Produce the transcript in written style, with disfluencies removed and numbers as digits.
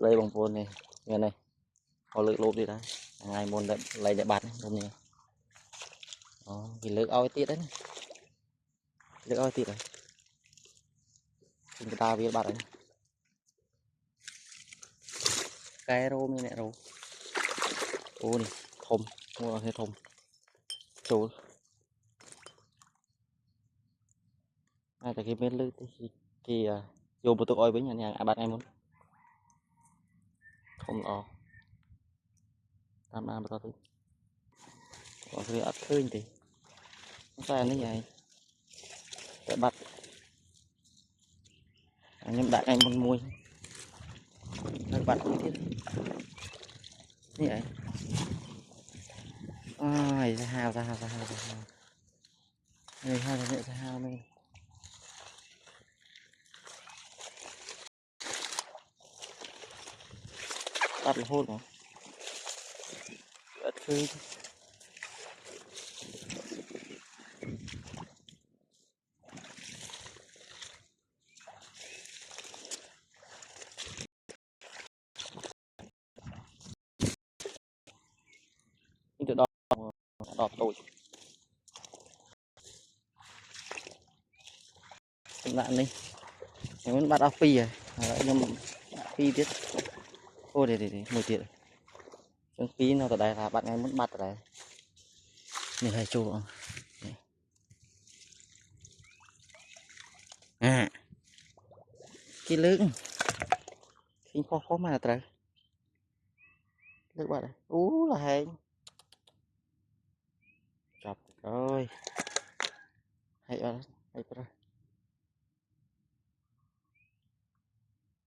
đây bằng phôn này nghe này họ lựa lốp đi đấy ngày môn lấy để bạt hôm nay vì lựa oi tiết đấy lựa oi tiết rồi chúng ta biết bạt đấy cái rô như này rô ô này thùng mua cái thùng chỗ này tại cái bên lư thì vô bộ tụ oi với nhà bạn em muốn không ở làm ăn tao thứ còn cái ắt khơi thì không sao nó vậy để bắt nhưng đại anh muốn mua nó bắt không thiết như vậy ôi ra hào này hai là ra hào này bắt là hôn hả ắt khơi nhưng từ đó đọt tội bạn đi em muốn bắt áo phi à nhưng phi biết ô để một tiền trong phi nó tại đây là bạn em muốn bắt ở đây mình hay chua à cái lưỡng khi khó mà trời lưỡng bạn này là hay chọc rồi hay rồi